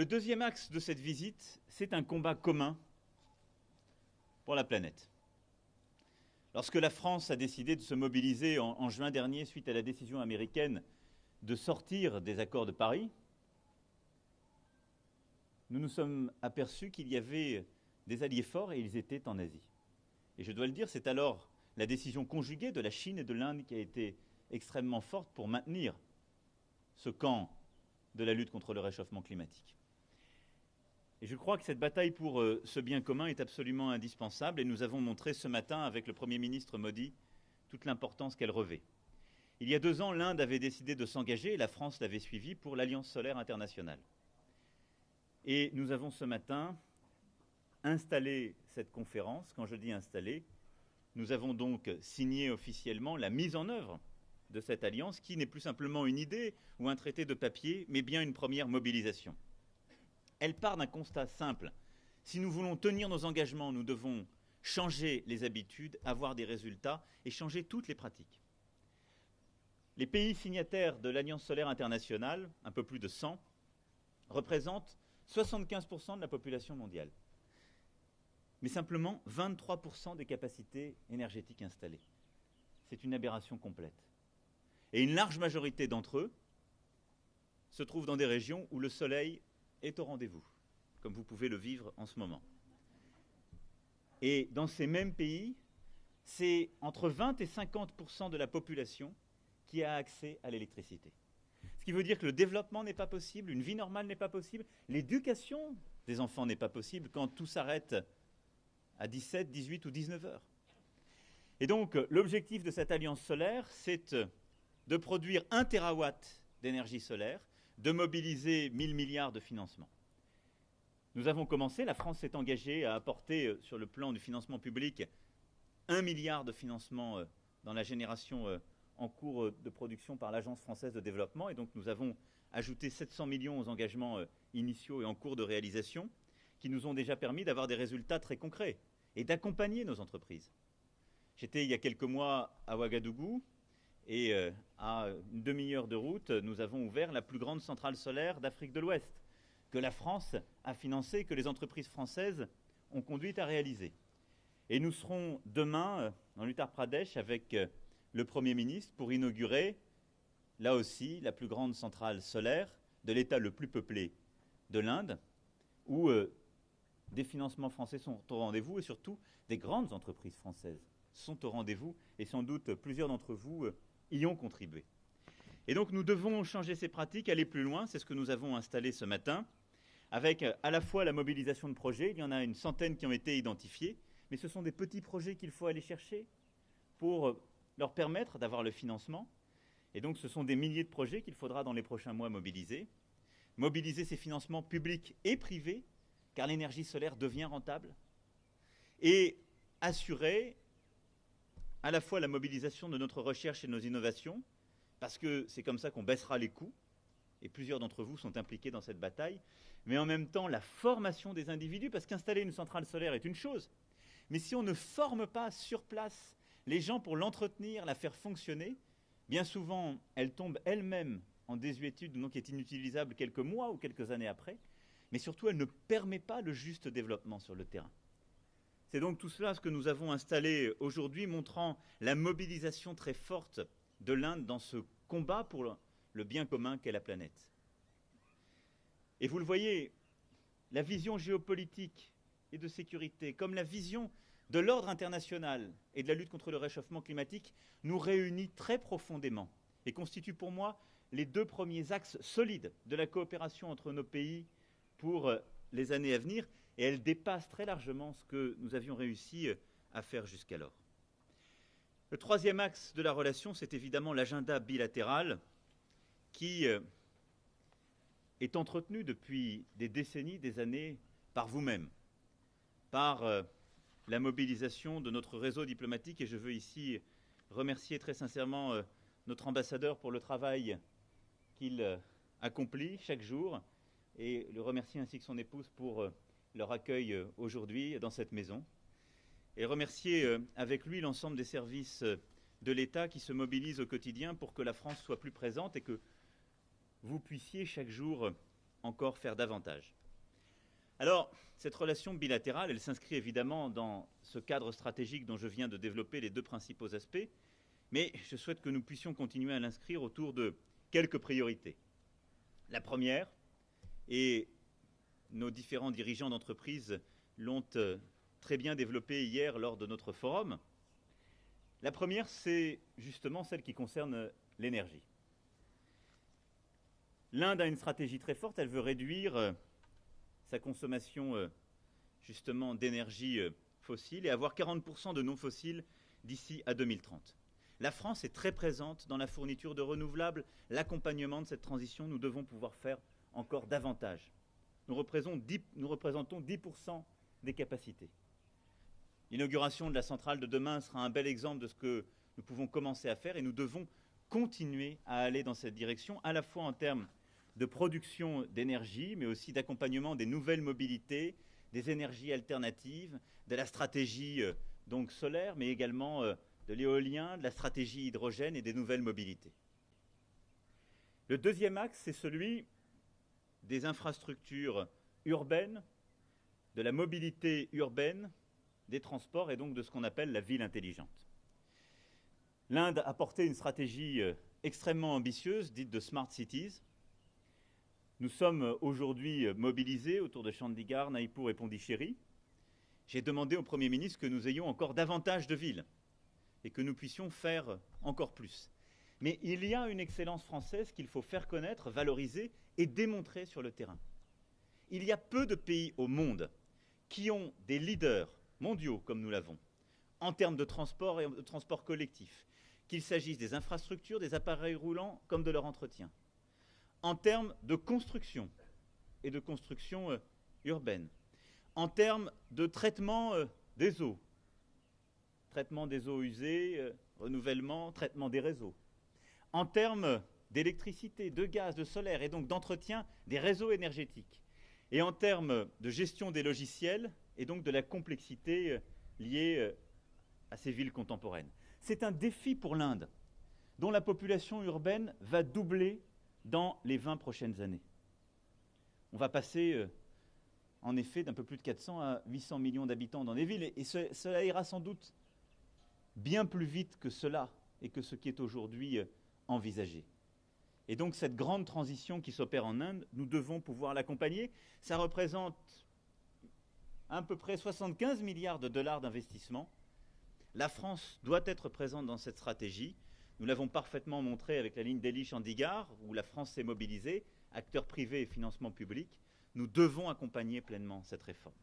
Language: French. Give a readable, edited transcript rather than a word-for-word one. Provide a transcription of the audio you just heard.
Le deuxième axe de cette visite, c'est un combat commun pour la planète. Lorsque la France a décidé de se mobiliser en juin dernier suite à la décision américaine de sortir des accords de Paris, nous nous sommes aperçus qu'il y avait des alliés forts et ils étaient en Asie. Et je dois le dire, c'est alors la décision conjuguée de la Chine et de l'Inde qui a été extrêmement forte pour maintenir ce camp de la lutte contre le réchauffement climatique. Et je crois que cette bataille pour ce bien commun est absolument indispensable et nous avons montré ce matin avec le Premier ministre Modi toute l'importance qu'elle revêt. Il y a 2 ans, l'Inde avait décidé de s'engager et la France l'avait suivi pour l'Alliance solaire internationale. Et nous avons ce matin installé cette conférence. Quand je dis installé, nous avons donc signé officiellement la mise en œuvre de cette alliance qui n'est plus simplement une idée ou un traité de papier, mais bien une première mobilisation. Elle part d'un constat simple. Si nous voulons tenir nos engagements, nous devons changer les habitudes, avoir des résultats et changer toutes les pratiques. Les pays signataires de l'Alliance solaire internationale, un peu plus de 100, représentent 75% de la population mondiale, mais simplement 23% des capacités énergétiques installées. C'est une aberration complète. Et une large majorité d'entre eux se trouvent dans des régions où le soleil est au rendez-vous, comme vous pouvez le vivre en ce moment. Et dans ces mêmes pays, c'est entre 20 et 50% de la population qui a accès à l'électricité. Ce qui veut dire que le développement n'est pas possible, une vie normale n'est pas possible, l'éducation des enfants n'est pas possible quand tout s'arrête à 17, 18 ou 19 heures. Et donc, l'objectif de cette alliance solaire, c'est de produire 1 terawatt d'énergie solaire, de mobiliser 1000 milliards de financement. Nous avons commencé, la France s'est engagée à apporter sur le plan du financement public 1 milliard de financement dans la génération en cours de production par l'Agence française de développement. Et donc nous avons ajouté 700 millions aux engagements initiaux et en cours de réalisation qui nous ont déjà permis d'avoir des résultats très concrets et d'accompagner nos entreprises. J'étais il y a quelques mois à Ouagadougou et à une demi-heure de route, nous avons ouvert la plus grande centrale solaire d'Afrique de l'Ouest que la France a financée, que les entreprises françaises ont conduite à réaliser. Et nous serons demain dans l'Uttar Pradesh avec le Premier ministre pour inaugurer, là aussi, la plus grande centrale solaire de l'État le plus peuplé de l'Inde, où des financements français sont au rendez-vous et surtout des grandes entreprises françaises sont au rendez-vous et sans doute plusieurs d'entre vous y ont contribué. Et donc nous devons changer ces pratiques, aller plus loin, c'est ce que nous avons installé ce matin, avec à la fois la mobilisation de projets, il y en a une centaine qui ont été identifiés, mais ce sont des petits projets qu'il faut aller chercher pour leur permettre d'avoir le financement. Et donc ce sont des milliers de projets qu'il faudra dans les prochains mois mobiliser. Mobiliser ces financements publics et privés, car l'énergie solaire devient rentable, et assurer à la fois la mobilisation de notre recherche et de nos innovations, parce que c'est comme ça qu'on baissera les coûts, et plusieurs d'entre vous sont impliqués dans cette bataille, mais en même temps la formation des individus, parce qu'installer une centrale solaire est une chose, mais si on ne forme pas sur place les gens pour l'entretenir, la faire fonctionner, bien souvent elle tombe elle-même en désuétude, donc est inutilisable quelques mois ou quelques années après, mais surtout elle ne permet pas le juste développement sur le terrain. C'est donc tout cela ce que nous avons installé aujourd'hui, montrant la mobilisation très forte de l'Inde dans ce combat pour le bien commun qu'est la planète. Et vous le voyez, la vision géopolitique et de sécurité, comme la vision de l'ordre international et de la lutte contre le réchauffement climatique, nous réunit très profondément et constitue pour moi les 2 premiers axes solides de la coopération entre nos pays pour les années à venir, et elle dépasse très largement ce que nous avions réussi à faire jusqu'alors. Le 3e axe de la relation, c'est évidemment l'agenda bilatéral qui est entretenu depuis des décennies, des années, par vous-même, par la mobilisation de notre réseau diplomatique, et je veux ici remercier très sincèrement notre ambassadeur pour le travail qu'il accomplit chaque jour, et le remercier ainsi que son épouse pour leur accueil aujourd'hui dans cette maison, et remercier avec lui l'ensemble des services de l'État qui se mobilisent au quotidien pour que la France soit plus présente et que vous puissiez chaque jour encore faire davantage. Alors, cette relation bilatérale, elle s'inscrit évidemment dans ce cadre stratégique dont je viens de développer les deux principaux aspects, mais je souhaite que nous puissions continuer à l'inscrire autour de quelques priorités. La première, et nos différents dirigeants d'entreprise l'ont très bien développé hier lors de notre forum, la première, c'est justement celle qui concerne l'énergie. L'Inde a une stratégie très forte, elle veut réduire sa consommation justement d'énergie fossile et avoir 40% de non fossiles d'ici à 2030. La France est très présente dans la fourniture de renouvelables, l'accompagnement de cette transition, nous devons pouvoir faire encore davantage. Nous représentons 10% des capacités. L'inauguration de la centrale de demain sera un bel exemple de ce que nous pouvons commencer à faire et nous devons continuer à aller dans cette direction, à la fois en termes de production d'énergie, mais aussi d'accompagnement des nouvelles mobilités, des énergies alternatives, de la stratégie donc solaire, mais également de l'éolien, de la stratégie hydrogène et des nouvelles mobilités. Le deuxième axe, c'est celui des infrastructures urbaines, de la mobilité urbaine, des transports et donc de ce qu'on appelle la ville intelligente. L'Inde a porté une stratégie extrêmement ambitieuse, dite de Smart Cities. Nous sommes aujourd'hui mobilisés autour de Chandigarh, Naipur et Pondichéry. J'ai demandé au Premier ministre que nous ayons encore davantage de villes et que nous puissions faire encore plus. Mais il y a une excellence française qu'il faut faire connaître, valoriser et démontrer sur le terrain. Il y a peu de pays au monde qui ont des leaders mondiaux comme nous l'avons, en termes de transport et de transport collectif, qu'il s'agisse des infrastructures, des appareils roulants comme de leur entretien, en termes de construction et de construction urbaine, en termes de traitement des eaux usées, renouvellement, traitement des réseaux, en termes d'électricité, de gaz, de solaire et donc d'entretien des réseaux énergétiques, et en termes de gestion des logiciels et donc de la complexité liée à ces villes contemporaines. C'est un défi pour l'Inde, dont la population urbaine va doubler dans les 20 prochaines années. On va passer, en effet, d'un peu plus de 400 à 800 millions d'habitants dans les villes, et cela ira sans doute bien plus vite que cela et que ce qui est aujourd'hui envisagé. Et donc cette grande transition qui s'opère en Inde, nous devons pouvoir l'accompagner. Ça représente à peu près 75 milliards de dollars d'investissement. La France doit être présente dans cette stratégie. Nous l'avons parfaitement montré avec la ligne Delhi-Chandigarh, où la France s'est mobilisée, acteurs privés et financement public. Nous devons accompagner pleinement cette réforme.